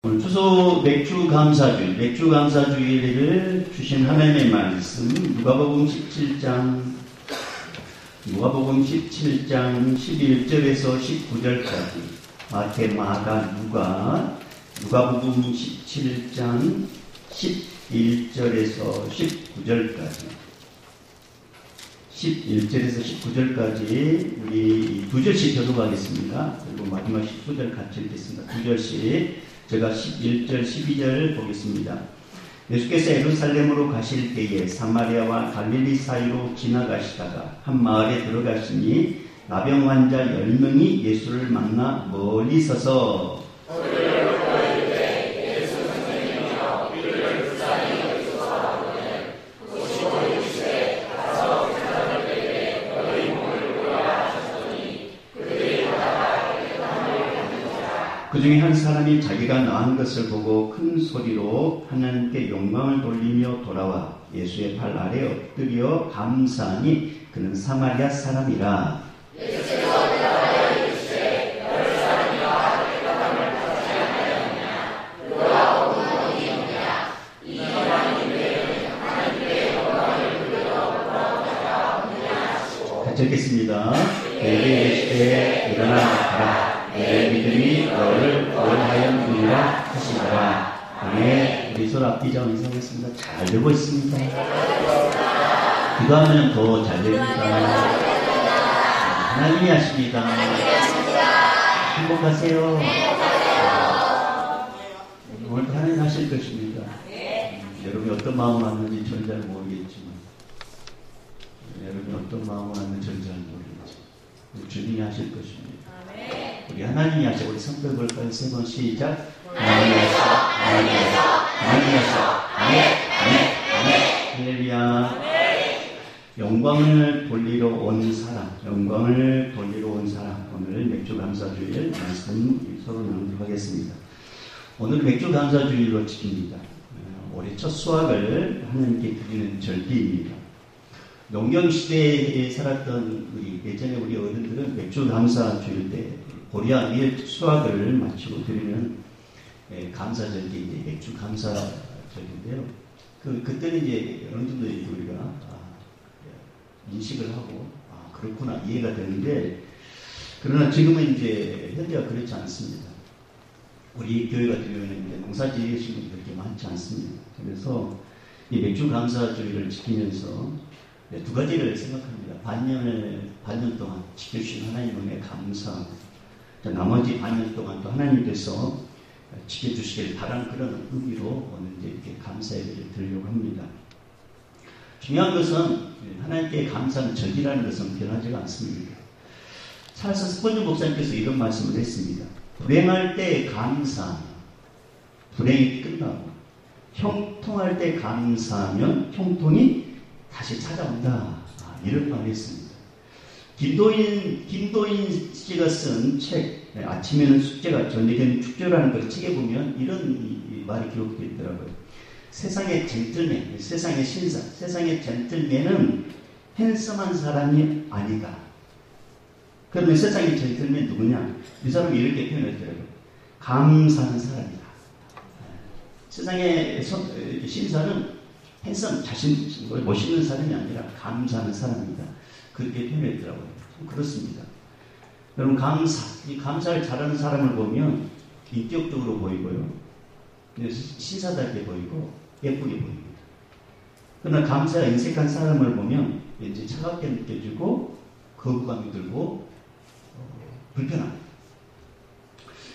오늘 추수 맥주 감사주일을 주신 하나님의 말씀 누가복음 17장 11절에서 19절까지 마태, 마가, 누가복음 17장 11절에서 19절까지 우리 두 절씩 교독하겠습니다. 그리고 마지막 19절 같이 읽겠습니다. 두 절씩 제가 11절, 12절 보겠습니다. 예수께서 예루살렘으로 가실 때에 사마리아와 갈릴리 사이로 지나가시다가 한 마을에 들어가시니 나병 환자 10명이 예수를 만나 멀리 서서 그 중에 한 사람이 자기가 나은 것을 보고 큰 소리로 하나님께 영광을 돌리며 돌아와 예수의 발 아래 엎드려 감사하니 그는 사마리아 사람이라. 예수께서 대답하여 이르시되 너희 사람이와 백합함을 받지 아니하였느냐? 너와 어디 있느냐? 이 하나님의 영광을 돌려 돌아오다가 없느냐 하시고 같이 읽겠습니다. 내게 이르시되 일어나 가라. 내 믿음이 너를 구원하여 주리라 하시더라. 아멘. 우리 서로 앞뒤자 인사하겠습니다. 잘 되고 있습니다. 기도하면 더 잘 됩니다. 하나님이 하십니다. 행복하세요. 오늘도 하나님 하실 것입니다. 여러분이 어떤 마음을 갖는지 저는 잘 모르겠지만 여러분이 어떤 마음을 갖는지 저는 잘 모르겠지만 우리 주님이 하실 것입니다. 우리 하나님이 하셔. 우리 성벽 볼까요? 세 번 시작. 하나님이 하셔. 하나님이 하셔. 하나님이 하셔. 아멘. 아멘. 아멘. 할렐루야. 영광을 돌리러 온 사람. 영광을 돌리러 온 사람. 오늘 맥주 감사주일 말씀 서로 나누도록 하겠습니다. 오늘 맥주 감사주일로 지킵니다. 올해 첫 수확을 하나님께 드리는 절기입니다. 농경시대에 살았던 예전에 우리 어른들은 맥주 감사주일 때 보리와 밀 수확을 마치고 드리는 감사절기, 이제 맥주 감사절기인데요. 그때는 이제 어느 정도 우리가 인식을 하고, 그렇구나, 이해가 되는데, 그러나 지금은 이제 현재가 그렇지 않습니다. 우리 교회 같은 경우에는 이제 농사 지으시는 분이 그렇게 많지 않습니다. 그래서 이 맥주 감사주일을 지키면서 두 가지를 생각합니다. 반년 동안 지켜주신 하나님 은혜 감사하고, 나머지 반년 동안 또 하나님께서 지켜주시길 바라는 그런 의미로 오늘 이제 이렇게 감사 예배를 드리려고 합니다. 중요한 것은 하나님께 감사하는 절기라는 것은 변하지가 않습니다. 찰스 스펀지 목사님께서 이런 말씀을 했습니다. 불행할 때 감사하면 불행이 끝나고, 형통할 때 감사하면 형통이 다시 찾아온다. 이런 말을 했습니다. 김도인 씨가 쓴 책, 아침에는 숙제가 저녁에는 축제라는 그 책에 보면 이런 말이 기록되어 있더라고요. 세상의 젠틀맨, 세상의 신사, 세상의 젠틀맨은 핸섬한 사람이 아니다. 그러면 세상의 젠틀맨 누구냐? 이 사람이 이렇게 표현했더라고요. 감사하는 사람이다. 세상의 신사는 핸섬, 멋있는 사람이 아니라 감사하는 사람이다. 그렇게 표현했더라고요. 그렇습니다. 여러분, 이 감사를 잘하는 사람을 보면 인격적으로 보이고요. 신사답게 보이고 예쁘게 보입니다. 그러나 감사에 인색한 사람을 보면 왠지 차갑게 느껴지고 거부감이 들고 불편합니다.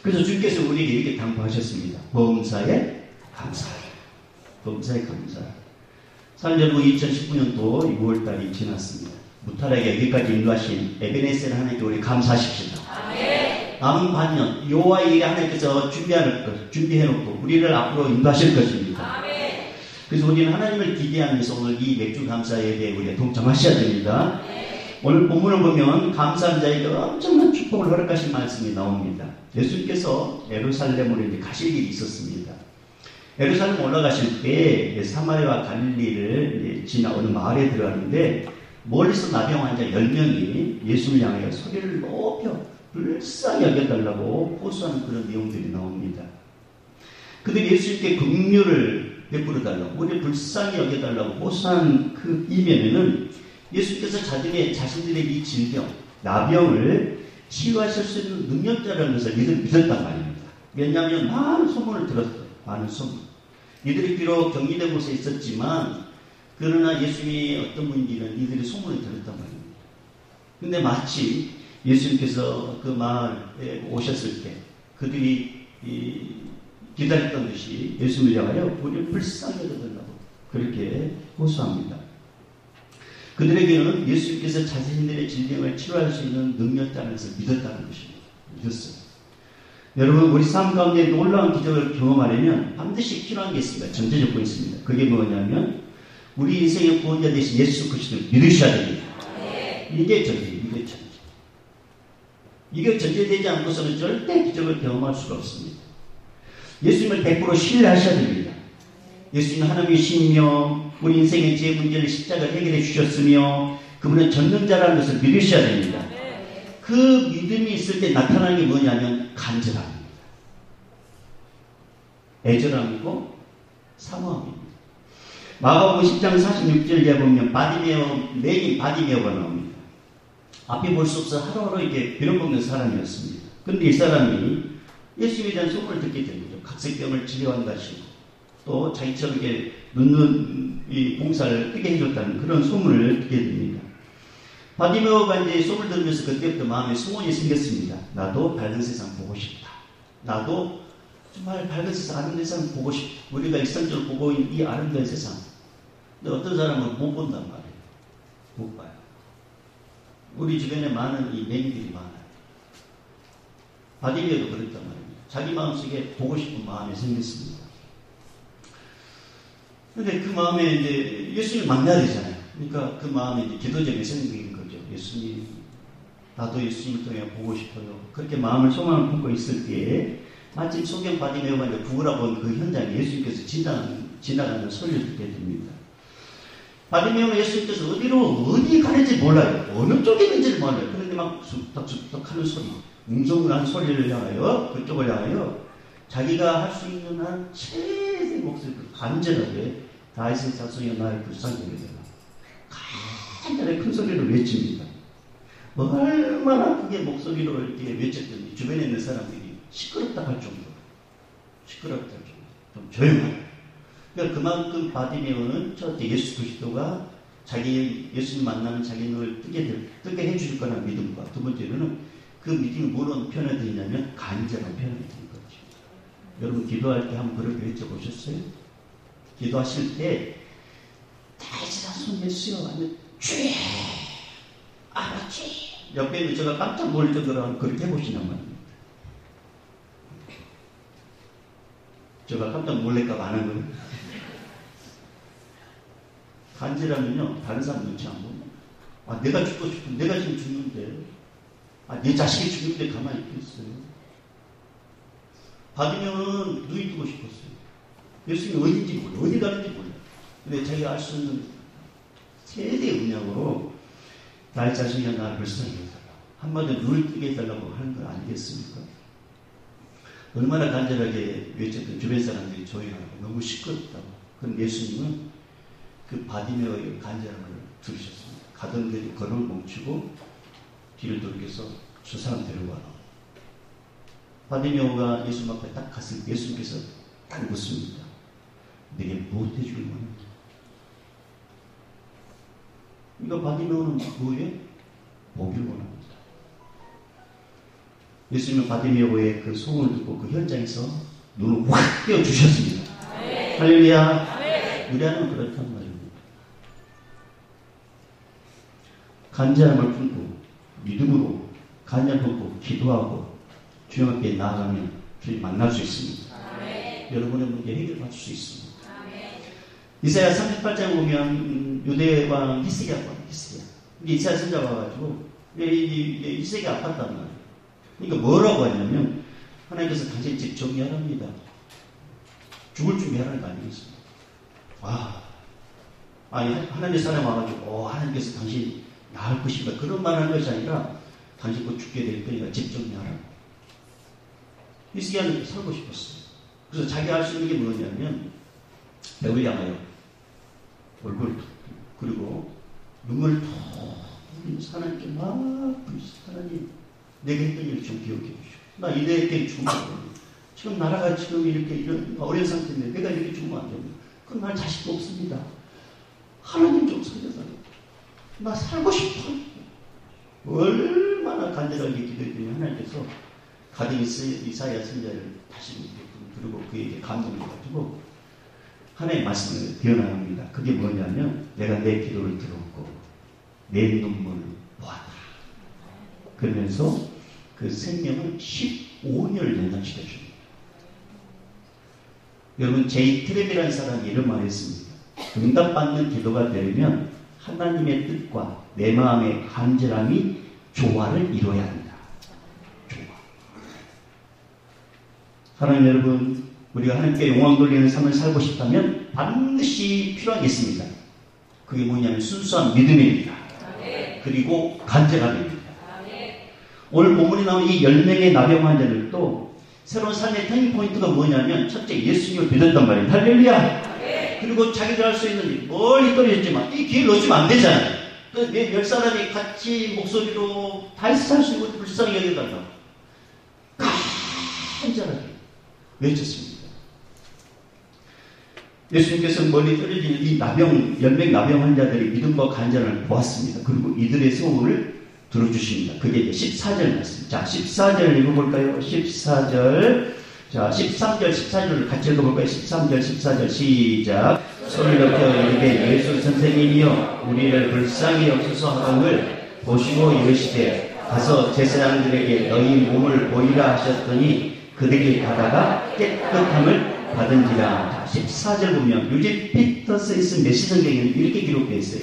그래서 주께서 우리에게 이렇게 당부하셨습니다. 범사에 감사하라. 범사에 감사하라. 살려고 2019년도 6월달이 지났습니다. 무탈하게 여기까지 인도하신 에베네셀 하나님께 우리 감사하십시다. 남은 반년 여호와의 일에 하나님께서 준비해놓고 우리를 앞으로 인도하실 것입니다. 그래서 우리는 하나님을 기대하면서 오늘 이 맥주 감사 예배에 우리가 동참하셔야 됩니다. 오늘 본문을 보면 감사한 자에게 엄청난 축복을 허락하신 말씀이 나옵니다. 예수님께서 예루살렘으로 이제 가실 일이 있었습니다. 예루살렘 올라가실 때 사마리아와 갈릴리를 지나 어느 마을에 들어가는데 멀리서 나병 환자 10명이 예수를 향하여 소리를 높여 불쌍히 여겨달라고 호소하는 그런 내용들이 나옵니다. 그들이 예수님께 긍휼을 베풀어 달라고, 우리 불쌍히 여겨달라고 호소한 그 이면에는 예수님께서 자신들의 이 질병, 나병을 치유하실 수 있는 능력자라는 것을 이들 믿었단 말입니다. 왜냐하면 많은 소문을 들었어요. 많은 소문. 이들이 비록 격리된 곳에 있었지만 그러나 예수님이 어떤 분인지는 이들이 소문을 들었단 말입니다. 근데 마치 예수님께서 그 마을에 오셨을 때 그들이 기다렸던 듯이 예수님을 향하여 우리를 불쌍히 여겨달라고 그렇게 호소합니다. 그들에게는 예수님께서 자신들의 질병을 치료할 수 있는 능력자라는 것을 믿었다는 것입니다. 믿었어요. 여러분, 우리 삶 가운데 놀라운 기적을 경험하려면 반드시 필요한 게 있습니다. 전제 조건이 있습니다. 그게 뭐냐면 우리 인생의 구원자 되신 예수 그리스도를 믿으셔야 됩니다. 이게 전제예요. 이게 전제. 이게 전제되지 않고서는 절대 기적을 경험할 수가 없습니다. 예수님을 100% 신뢰하셔야 됩니다. 예수님은 하나님의 신이며 우리 인생의 죄 문제를 십자가를 해결해 주셨으며 그분은 전능자라는 것을 믿으셔야 됩니다. 그 믿음이 있을 때 나타나는 게 뭐냐면 간절함입니다. 애절함이고 사모함입니다. 마가복음 10장 46절에 보면 메인 바디메오가 나옵니다. 앞에 볼 수 없어 하루하루 이렇게 빌어먹는 사람이었습니다. 그런데 이 사람이 예수님에 대한 소문을 듣게 됩니다. 각색병을 치료한다시고 또 자기처럼 이렇게 눈 이 봉사를 뜨게 해줬다는 그런 소문을 듣게 됩니다. 바디메오가 이제 소문을 들으면서 그때부터 마음에 소원이 생겼습니다. 나도 밝은 세상 보고 싶다. 나도 정말 밝은 세상, 아름다운 세상 보고 싶다. 우리가 일상적으로 보고 있는 이 아름다운 세상. 근데 어떤 사람은 못 본단 말이에요. 못 봐요. 우리 주변에 많은 이 맹인들이 많아요. 바디메오도 그랬단 말입니다. 자기 마음속에 보고 싶은 마음이 생겼습니다. 근데 그 마음에 이제 예수님을 만나야 되잖아요. 그러니까 그 마음에 이제 기도적인 생각인 거죠. 예수님, 나도 예수님을 통해 보고 싶어요. 그렇게 마음을 소망을 품고 있을 때에 마침 소경 바디메오가 이제 구부러본 그 현장에 예수님께서 지나가는 소리를 듣게 됩니다. 바디메오는 예수님께서 어디 가는지 몰라요. 어느 쪽에 있는지를 몰라요. 그런데 막 쑥덕쑥덕 하는 소리, 웅성한 소리를 향하여, 그쪽을 향하여 자기가 할 수 있는 한 최대 목소리, 간절하게 다윗의 자손이여 나를 불쌍히 여겨라. 간절하게 큰 소리로 외칩니다. 얼마나 크게 목소리로 이렇게 외쳤더니 주변에 있는 사람들이 시끄럽다 할 정도로, 좀 조용하다. 그러니까 그만큼 바디메오는 첫째 예수 그리스도가 자기 예수님 만나면 자기 눈을 뜨게 해줄 거라는 믿음과 두 번째로는 그 믿음이 뭐로 표현되냐면 간절한 표현이 되는 거죠. 여러분 기도할 때 한번 그렇게 외쳐보셨어요? 기도하실 때 다시 손 예수여 하면 주여 아버지 옆에 있는 제가 깜짝 놀랄 정도로 그렇게 해보시란 말입니다. 제가 깜짝 놀랄까 안 하는 거예요. 간절하면요 다른 사람 눈치 안 보면 내가 죽고 싶은데 내가 지금 죽는데 내 자식이 죽는데 가만히 있겠어요. 받으면 눈이 뜨고 싶었어요. 예수님이 어딘지 몰라, 어디 가는지 몰라. 근데 자기가 알 수 있는 최대의 은약으로 나의 자식이 나를 불쌍히 해달라. 한마디로 눈을 뜨게 해달라고 하는 거 아니겠습니까? 얼마나 간절하게 외쳤던 주변 사람들이 조용하고 너무 시끄럽다고. 그럼 예수님은 그 바디메오의 간절함을 들으셨습니다. 가던 길에 걸음을 멈추고 뒤를 돌려서 저 사람 데려와라. 바디메오가 예수님 앞에 딱 갔을 때 예수님께서 딱 묻습니다. 내게 무엇 해주길 원합니다. 그러니까 바디메오는 뭐예요? 보길 원합니다. 예수님은 바디메오의 그 소원을 듣고 그 현장에서 눈을 확 띄워주셨습니다. 할렐루야. 우리 하나는 그렇단 말입니다. 간절함을 품고 믿음으로 간절함을 품고 기도하고 주님 앞에 나아가면 주님 만날 수 있습니다. 여러분의 문제 해결받을 수 있습니다. 이사야 38장 보면 유대왕 히스기야. 이사야 선지자가 와가지고 히스기야 아팠단 말이에요. 그러니까 뭐라고 하냐면 하나님께서 당신 집 정리하랍니다. 죽을 준비하라는 거 아니겠습니까? 하나님의 사람 와가지고 하나님께서 당신 나을 것입니다. 그런 말 하는 것이 아니라 당신 곧 죽게 될 거니까 집 정리하라. 히스기야는 살고 싶었어요. 그래서 자기가 할 수 있는 게 뭐냐면 벽을 향하여 얼굴을 그리고 눈물 톡 하나님께 막 하나님 내가 했던 일 좀 기억해 주시오. 나 이렇게 죽으면 안 됩니다. 지금 나라가 지금 이렇게 이런 어려운 상태인데 내가 이렇게 죽으면 안 됩니다. 그럼 난 자식 없습니다. 하나님 좀 살려달라고. 나 살고 싶어. 얼마나 간절하게 기도했더니 하나님께서 가령 이사야 선지자를 다시 그리고 그에게 감동해가지고 하나님의 말씀을 기어나갑니다. 그게 뭐냐면 내가 내 기도를 들었고 내 눈물을 보았다. 그러면서 그 생명을 15년을 연장시켜줍니다. 여러분 제이 트랩이라는 사람이 이런 말을 했습니다. 응답받는 기도가 되려면 하나님의 뜻과 내 마음의 간절함이 조화를 이루어야 한다. 조화. 사랑하는 여러분, 우리가 하나님께 영광 돌리는 삶을 살고 싶다면 반드시 필요한 게 있습니다. 그게 뭐냐면 순수한 믿음입니다. 그리고 간절함입니다. 오늘 본문에 나온 이 10명의 나병 환자들도 새로운 삶의 터닝포인트가 뭐냐면 첫째 예수님을 믿었단 말이에요. 할렐루야. 그리고 자기들 할 수 있는 멀리 떨어졌지만 이 기회를 놓치면 안 되잖아요. 내 10사람이 같이 목소리로 다시 할 수 있는 것을 불쌍히 여겨달라고 간절하게 외쳤습니다. 예수님께서 멀리 떨어지는 이 10명 나병 환자들이 믿음과 간절함을 보았습니다. 그리고 이들의 소원을 들어주십니다. 그게 이제 14절 말씀. 자, 14절 읽어볼까요? 14절. 자, 13절, 14절을 같이 읽어볼까요? 13절, 14절 시작. 손을 높여 이르되 예수 선생님이여 우리를 불쌍히 여기소서 하음을 보시고 이르시되 가서 제사장들에게 너희 몸을 보이라 하셨더니 그들이 가다가 깨끗함을 받은지라. 14절 보면 유진 피터스에서 메시성경에는 이렇게 기록되어 있어요.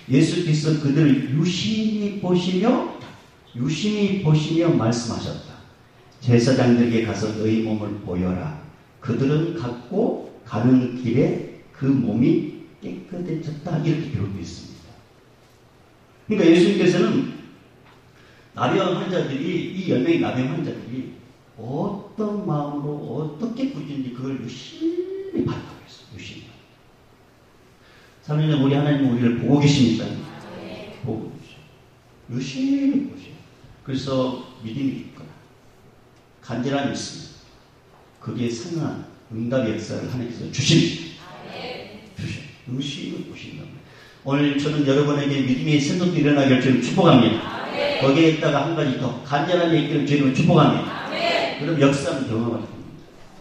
예수께서 그들을 유심히 보시며 말씀하셨다. 제사장들에게 가서 너희 몸을 보여라. 그들은 갖고 가는 길에 그 몸이 깨끗해졌다. 이렇게 기록되어 있습니다. 그러니까 예수님께서는 나병 환자들이 이 10명의 나병 환자들이 어떤 마음으로 어떻게 부진지 그걸 유심히 봤다고 했어요. 유심히. 사랑하는 우리 하나님은 우리를 보고 계십니까? 보고 계시죠. 유심히 보세요. 그래서 믿음이 있거나 간절함이 있습니다. 그게 상한 응답의 역사를 하나님께서 주십니다. 유심히 보신다. 오늘 저는 여러분에게 믿음의 생각도 일어나게 좀 축복합니다. 거기에 있다가 한 가지 더 간절한 얘기를 주님을 축복합니다. 그럼 역사는 경험할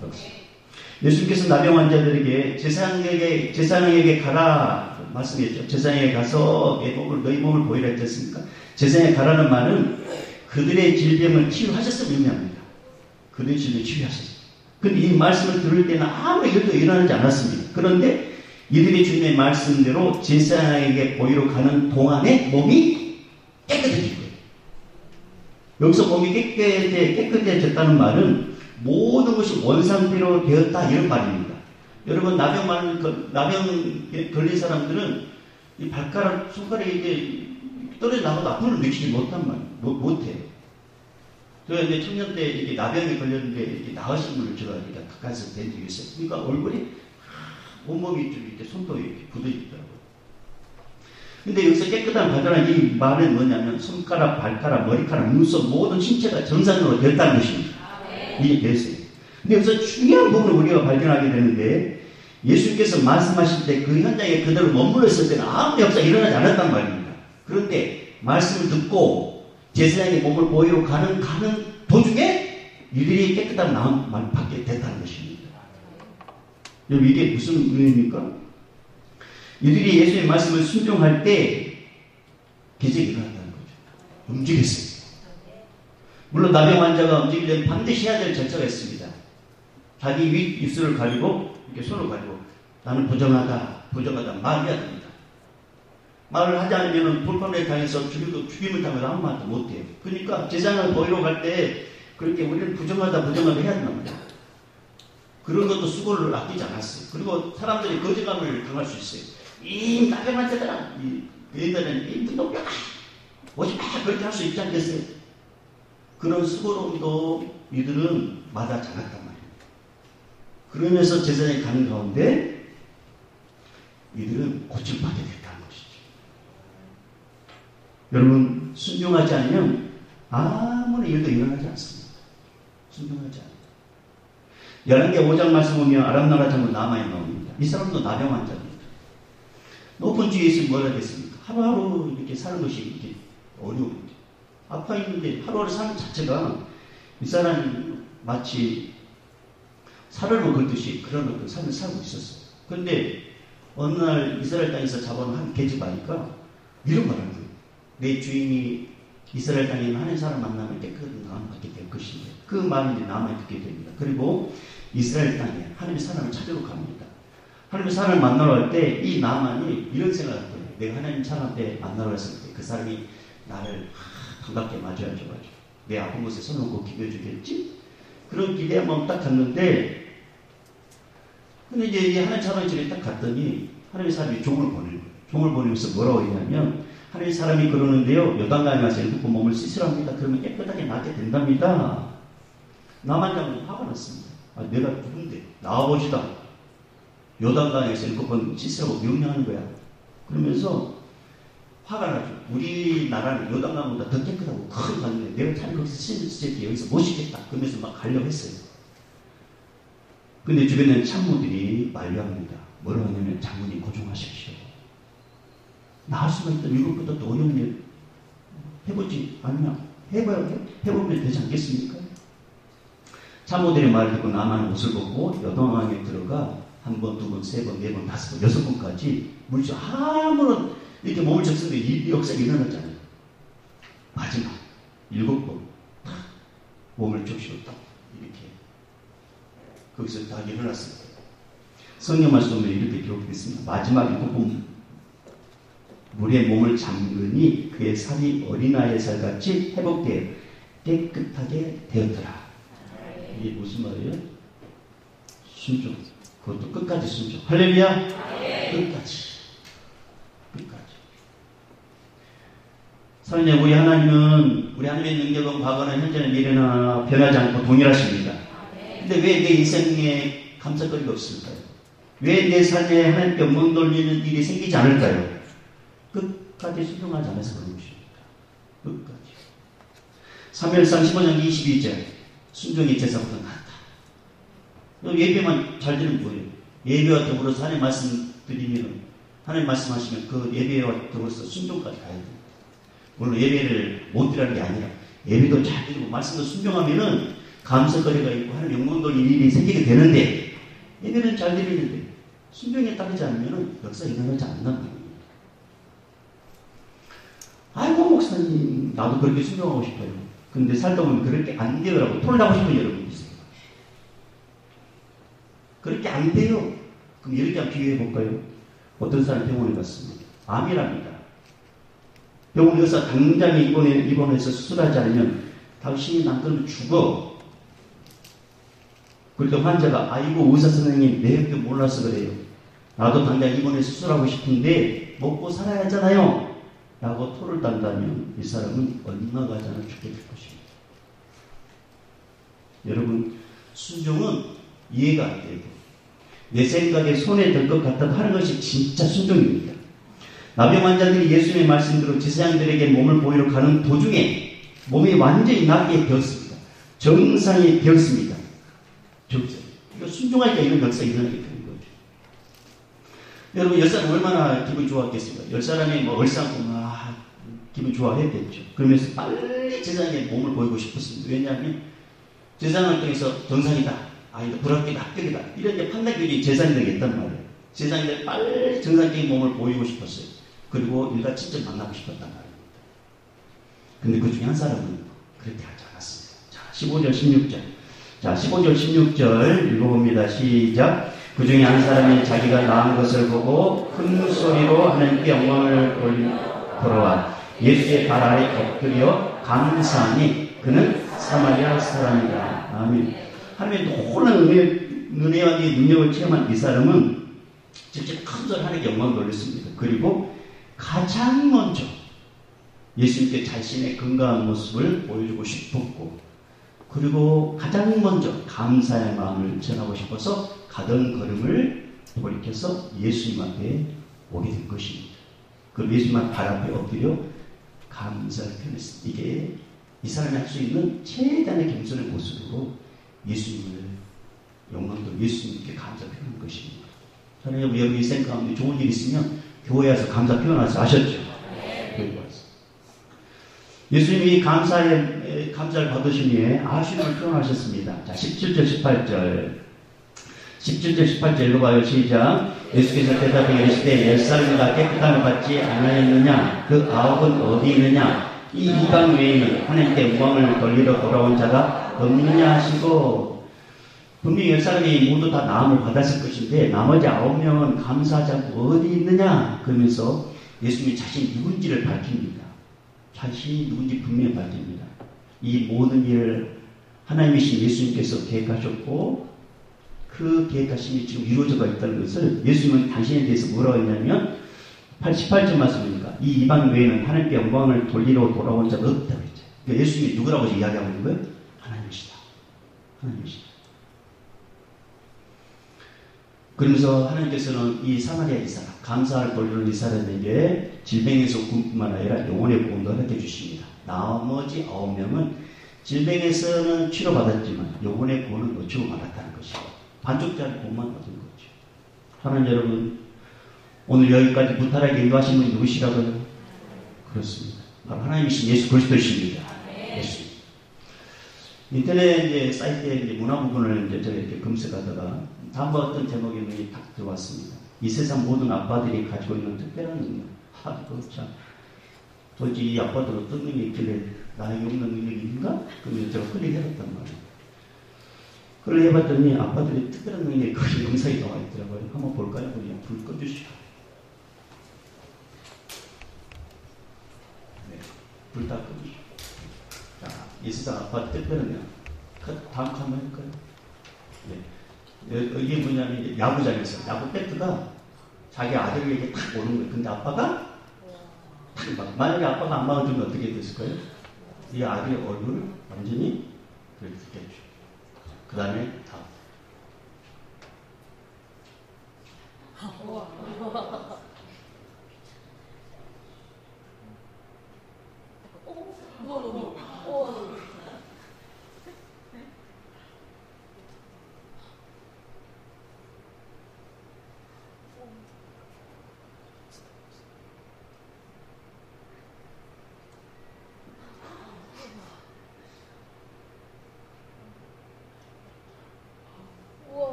겁니다. 예수님께서 나병 환자들에게 제사장에게 가라 말씀했죠. 제사장에게 가서 너희 몸을 보이라 했지 않습니까? 제사장에게 가라는 말은 그들의 질병을 치유하셨음을 의미합니다. 그들의 질병을 치유하셨어요. 근데 이 말씀을 들을 때는 아무 일도 일어나지 않았습니다. 그런데 이들의 주님의 말씀대로 제사장에게 보이러 가는 동안에 몸이 깨끗해진 거예요. 여기서 몸이 깨끗해졌다는 말은 모든 것이 원상대로 되었다 이런 말입니다. 여러분 나병 걸린 사람들은 이 발가락 손가락이 이제 떨어져 나가도 아픔을 느끼지 못해요. 제가 이제 청년 때 이렇게 나병이 걸렸는데 이렇게 나으신 분을 제가 이렇게 가까이서 뵌 적이 있어요. 그러니까 얼굴이 온몸이 좀 이렇게 손도 이렇게 굳어 있더라고요. 근데 여기서 깨끗한 발가락 이 말은 뭐냐면 손가락, 발가락, 머리카락, 눈썹 모든 신체가 정상으로 됐다는 것입니다. 이게 됐어요. 근데 여기서 중요한 부분을 우리가 발견하게 되는데 예수님께서 말씀하실 때 그 현장에 그대로 머물러 있을 때는 아무 역사가 일어나지 않았단 말입니다. 그런데 말씀을 듣고 제사장의 몸을 보이러 가는 도중에 이들이 깨끗한 마음 받게 됐다는 것입니다. 여러분 이게 무슨 의미입니까? 이들이 예수의 말씀을 순종할 때 기적이 일어났다는 거죠. 움직였어요. 물론 나병 환자가 움직이려면 반드시 해야 될 절차가 있습니다. 자기 윗 입술을 가리고 이렇게 손을 가리고 나는 부정하다 말해야 됩니다. 말을 하지 않으면 불법에 당해서 죽임을 당해서 아무 말도 못해요. 그러니까 제사장을 보이러 갈 때 그렇게 우리는 부정하다 해야 된답니다. 그런 것도 수고를 아끼지 않았어요. 그리고 사람들이 거짓감을 당할 수 있어요. 이 나병 환자들아, 옛날에는 이 무덤뼈가 오지 마 그렇게 할 수 있지 않겠어요? 그런 수고로움도 이들은 마다하지 않았단 말이에요. 그러면서 제사장이 가는 가운데 이들은 고침받게 됐다는 것이죠. 여러분, 순종하지 않으면 아무런 일도 일어나지 않습니다. 순종하지 않아요. 열왕기 5장 말씀 보면 아람 나라 장군 나만이 나옵니다. 이 사람도 나병 환자입니다. 높은 주위에 있으면 뭘 하겠습니까? 하루하루 이렇게 사는 것이 이렇게 어려웁니다. 아파 있는데 하루하루 사는 자체가 이 사람이 마치 살을 먹을듯이 그런 어떤 삶을 살고 있었어요. 그런데 어느 날 이스라엘 땅에서 잡아놓은 한 계집아이가 이런 말을 해요. 내 주인이 이스라엘 땅에 있는 한 사람 만나면 깨끗한 마음을 갖게 될 것인데, 그 말을 이제 나만이 듣게 됩니다. 그리고 이스라엘 땅에 하나님의 사람을 찾으러 갑니다. 하나님의 사람을 만나러 갈 때 이 나만이 이런 생각을 해요. 내가 하나님 사람한테 만나러 갔을 때 그 사람이 나를 반갑게 맞이해줘가지고 내 아픈 곳에 손 얹고 기도해주겠지? 그런 기대한 마음 딱 갔는데, 근데 이제 하나님 사람이 집에 딱 갔더니 하나님의 사람이 종을 보내는 거예요. 종을 보내면서 뭐라고 했냐면, 하나님의 사람이 그러는데요, 요단강에 가서 일곱 몸을 씻으랍니다. 그러면 깨끗하게 낫게 된답니다. 나만 장군 화가 났습니다. 아, 내가 누군데? 나와보시다. 요단강에서 일곱 번 씻으라고 명령하는 거야. 그러면서 화가 나죠. 우리나라는 요단강보다 더 깨끗하고 큰 강인데 내가 참 거기서 씻을 때 여기서 못 씻겠다. 그러면서 막 가려고 했어요. 근데 주변에 참모들이 만류합니다. 뭐라고 하냐면, 장군님 고정하십시오. 나을 수가 있던 이것보다 더 어려운 일 해보지 않으면 해보면 되지 않겠습니까? 참모들의 말을 듣고 나만 옷을 벗고 요단강에 들어가 한 번, 두 번, 세 번, 네 번, 다섯 번, 여섯 번까지 물질 아무런 이렇게 몸을 적시는데 이 역사가 일어났잖아요. 마지막 일곱 번 딱 몸을 적시고 딱 이렇게 거기서 다 일어났습니다. 성경 말씀에 이렇게 기록되어 있습니다. 마지막 일곱 번 물에 몸을 잠그니 그의 살이 어린아이의 살같이 회복되어 깨끗하게 되었더라. 이게 무슨 말이에요? 순종. 그것도 끝까지 순종. 할렐루야. 끝까지. 사랑하는 우리 하나님은, 우리 하나님의 능력은 과거나 현재나 미래나 변하지 않고 동일하십니다. 근데 왜 내 인생에 감사거리가 없을까요? 왜 내 삶에 하나님께 멍 돌리는 일이 생기지 않을까요? 끝까지 순종하지 않아서 그런 것입니다. 끝까지. 사무엘상 15장 22절. 순종이 제사보다 낫다. 예배만 잘 드리면 뭐예요? 예배와 더불어서 하나님 말씀 드리면, 하나님 말씀하시면 그 예배와 더불어서 순종까지 가야 돼요. 물론 예배를 못 드리는 게 아니라 예배도 잘 드리고 말씀도 순종하면은 감사거리가 있고 하나님 영광 돌릴 일이 생기게 되는데, 예배는 잘 드리는데 순종에 따르지 않으면은 역사가 일어나지 않는단 말입니다. 아이고 목사님, 나도 그렇게 순종하고 싶어요. 근데 살다 보면 그렇게 안 되더라고. 토를 나고 싶은 여러분이 있어요. 그렇게 안 돼요. 그럼 이렇게 한번 비교해 볼까요? 어떤 사람 병원에 갔습니다. 암이랍니다. 병원 의사 당장 입원해서 수술하지 않으면 당신이 남들은 죽어. 그럴 때 환자가, 아이고 의사 선생님, 내역도 몰라서 그래요. 나도 당장 입원해서 수술하고 싶은데 먹고 살아야 하잖아요. 라고 토를 딴다면 이 사람은 얼마 가지 않아 죽게 될 것입니다. 여러분, 순종은 이해가 안 되고 내 생각에 손에 들 것 같다고 하는 것이 진짜 순종입니다. 나병 환자들이 예수님의 말씀대로 제사장들에게 몸을 보이러 가는 도중에 몸이 완전히 낫게 되었습니다. 정상이 되었습니다. 정상. 이거 순종하니까 이런 역사가 일어나게 되는 거죠. 여러분, 10사람 얼마나 기분 좋았겠습니까? 10사람이 뭐 얼싸고 막 기분 좋아했겠죠. 그러면서 빨리 제사장에게 몸을 보이고 싶었습니다. 왜냐하면 제사장을 통해서 정상이다, 아니다, 불합격이다, 합격이다, 이런 게 판단기준이 제사장들에게 있단 말이에요. 제사장들이 빨리 정상적인 몸을 보이고 싶었어요. 그리고 일가 직접 만나고 싶었단 말입니다. 근데 그 중에 한 사람은 그렇게 하지 않았습니다. 자, 15절, 16절. 자, 15절, 16절 읽어봅니다. 시작. 그 중에 한 사람이 자기가 나은 것을 보고 큰 소리로 하나님께 영광을 돌아와 예수의 발 아래 엎드려 감사하니 그는 사마리아 사람이다. 아멘. 하나님의 놀라운 은혜와 능력을 체험한 이 사람은 직접 큰 소리 하나님께 영광을 돌렸습니다. 그리고 가장 먼저 예수님께 자신의 건강한 모습을 보여주고 싶었고, 그리고 가장 먼저 감사의 마음을 전하고 싶어서 가던 걸음을 돌이켜서 예수님 앞에 오게 된 것입니다. 그 예수님 발 앞에 엎드려 감사를 표현했습니다. 이게 이 사람이 할 수 있는 최대한의 겸손의 모습으로 예수님을 영광도 예수님께 감사 표현한 것입니다. 저는 여러분이 생 가운데 좋은 일 있으면 교회에 와서 감사 표현하세요. 아셨죠? 교회에 와서. 예수님이 감사를 받으신 후에 아쉬움을 표현하셨습니다. 자, 17절, 18절. 17절, 18절 읽어봐요. 시작. 예수께서 대답해 이르시되 10사람이나 깨끗함을 받지 않았느냐? 그 9은 어디 있느냐? 이 이방 외에는 하나님께 영광을 돌리러 돌아온 자가 없느냐 하시고, 분명히 10사람이 모두 다 나음을 받았을 것인데 나머지 9명은 감사하지 않고 어디 있느냐? 그러면서 예수님이 자신이 누군지를 밝힙니다. 자신이 누군지 분명히 밝힙니다. 이 모든 일을 하나님이신 예수님께서 계획하셨고 그 계획하심이 지금 이루어져가 있다는 것을 예수님은 당신에 대해서 뭐라고 했냐면 18절 말씀입니까? 이 이방 외에는 하나님께 영광을 돌리러 돌아온 자가 없다고 했죠. 그러니까 예수님이 누구라고 이야기하고 있는 거예요? 하나님이시다. 하나님이시다. 그러면서 하나님께서는 이 사마리아 이 사람, 감사를 돌리는 이 사람에게 질병에서 구원뿐만 아니라 영혼의 구원도 허락해 주십니다. 나머지 9명은 질병에서는 치료받았지만 영혼의 구원은 놓치고 말았다는 것이고 반쪽짜리 구원만 얻은 거죠. 하나님 여러분, 오늘 여기까지 무탈하게 인도하신 분이 누구시라고요? 그렇습니다. 바로 하나님이신 예수 그리스도이십니다. 예수. 인터넷 이제 사이트에 이제 문화 부분을 이제 제가 이렇게 검색하다가 다음과 어떤 제목이 눈이 딱 들어왔습니다. 이 세상 모든 아빠들이 가지고 있는 특별한 능력. 그렇죠. 도대체 이 아빠들 어떤 능력이 있길래 나에게 없는 능력이 있는가? 그러면 제가 클릭해봤단 말이에요. 클릭해봤더니 아빠들이 특별한 능력이 거기 영상이 나와 있더라고요. 한번 볼까요? 그냥 불 꺼주시죠. 네, 불 다 꺼주시죠. 자, 이 세상 아빠 특별한 능력. 다음 거 한번 해볼까요? 네. 이게 뭐냐면 이제 야구장에서 야구 배트가 자기 아들에게 탁 오는 거예요. 근데 아빠가 탁 막, 만약에 아빠가 안 막아주면 어떻게 됐을까요? 이 아들의 얼굴을 완전히 그렇게 죽겠죠. 그 다음에 다.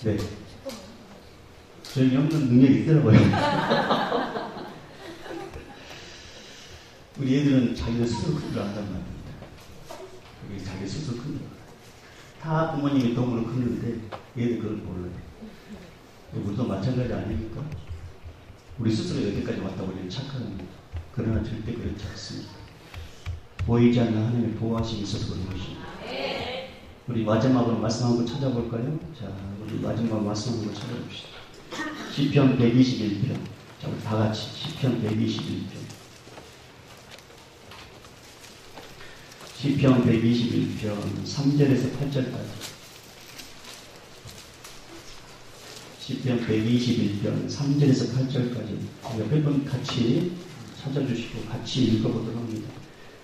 네. 저희 없는 능력이 있더라고요. 우리 애들은 자기가 스스로 큰 줄 안단 말입니다. 그게 자기 스스로 큰 줄 알아요. 다 부모님이 도움으로 크는데 얘들 그걸 몰라요. 우리도 마찬가지 아닙니까? 우리 스스로 여기까지 왔다고 우리는 착각합니다. 그러나 절대 그렇지 않습니다. 보이지 않는 하나님의 보호하심이 있어서 그런 것입니다. 우리 마지막으로 말씀 한번 찾아볼까요? 자, 우리 마지막 말씀 한번 찾아봅시다. 시편 121편. 자, 우리 다 같이 시편 121편. 시편 121편 3절에서 8절까지. 시편 121편 3절에서 8절까지. 옆에 분 같이 찾아주시고 같이 읽어보도록 합니다.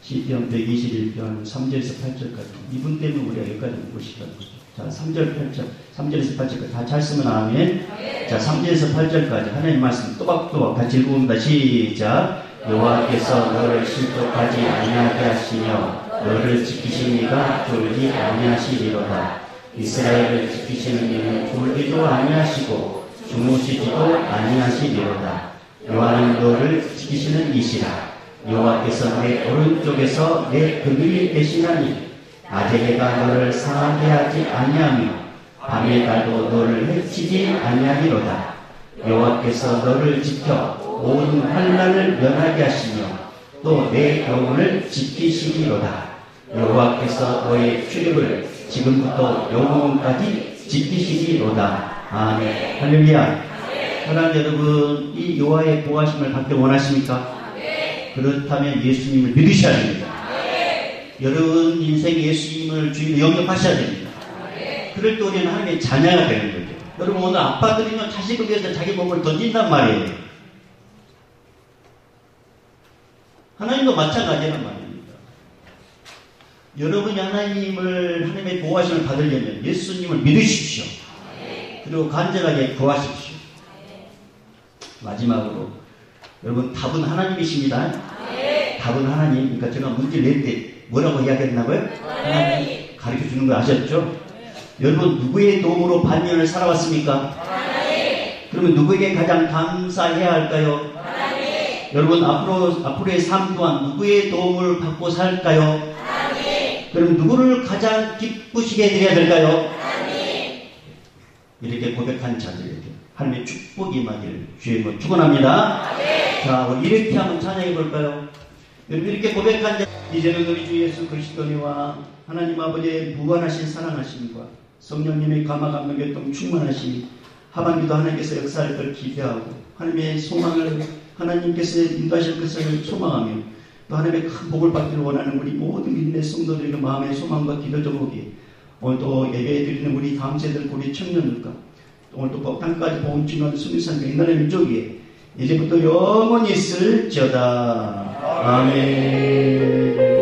시편 121편 3절에서 8절까지. 이분 때문에 우리가 여기까지 오고 싶다는 거죠. 자, 3절, 8절, 3절에서 8절까지 다 잘 쓰면 아멘. 자, 3절에서 8절까지 하나님 말씀 또박또박 같이 읽어봅니다. 시작. 여호와께서 너를 실족하지 아니하게 하시며 너를 지키신 이가 졸지 아니하시리로다. 이스라엘을 지키시는 이는 졸지도 아니하시고 주무시지도 아니하시리로다. 여호와는 너를 지키시는 이시라. 여호와께서 내 오른쪽에서 내 그늘이 되시나니 낮의 해가 너를 상하게 하지 아니하며 밤의 달도 너를 해치지 아니하리로다. 여호와께서 너를 지켜 모든 환난을 면하게 하시며 또 내 영혼을 지키시리로다. 여호와께서 너의 출입을 지금부터 영원까지 지키시리로다. 아멘. 할렐루야. 사랑하는 여러분, 이 여호와의 보호하심을 받기 원하십니까? 그렇다면 예수님을 믿으셔야 됩니다. 여러분 인생에 예수님을 주인으로 영접하셔야 됩니다. 그럴 때 우리는 하나님의 자녀가 되는 거죠. 여러분, 오늘 아빠들이면 자식을 위해서 자기 몸을 던진단 말이에요. 하나님도 마찬가지란 말입니다. 여러분이 하나님의 보호하심을 받으려면 예수님을 믿으십시오. 그리고 간절하게 구하십시오. 마지막으로 여러분, 답은 하나님이십니다. 답은 하나님. 그러니까 제가 문제를 낼 때 뭐라고 이야기했나고요? 하나님 가르쳐 주는 거 아셨죠? 여러분, 누구의 도움으로 반년을 살아왔습니까? 그러면 누구에게 가장 감사해야 할까요? 여러분, 앞으로의 삶 또한 누구의 도움을 받고 살까요? 그럼 누구를 가장 기쁘시게 해드려야 될까요? 이렇게 고백한 자들에게 하나님의 축복이 임하기를 주의 이름으로 축원합니다. 자, 우리 이렇게 한번 찬양해 볼까요? 여러분, 이렇게 고백한 자, 이제는 우리 주 예수 그리스도와 하나님 아버지의 무한하신 사랑하심과 성령님의 감화 감동교통 충만하심, 하반기도 하나님께서 역사할 걸 기대하고 하나님의 소망을 하나님께서 인도하실 것을 소망하며 또 하나님의 큰 복을 받기를 원하는 우리 모든 믿음의 성도들의 마음의 소망과 기도 제목이 오늘 또 예배에 드리는 우리 다음 세대들, 우리 청년들과 오늘 또 땅까지 복음 중요한 수미산 백날의 민족이 이제부터 영원히 있을지어다. 아멘.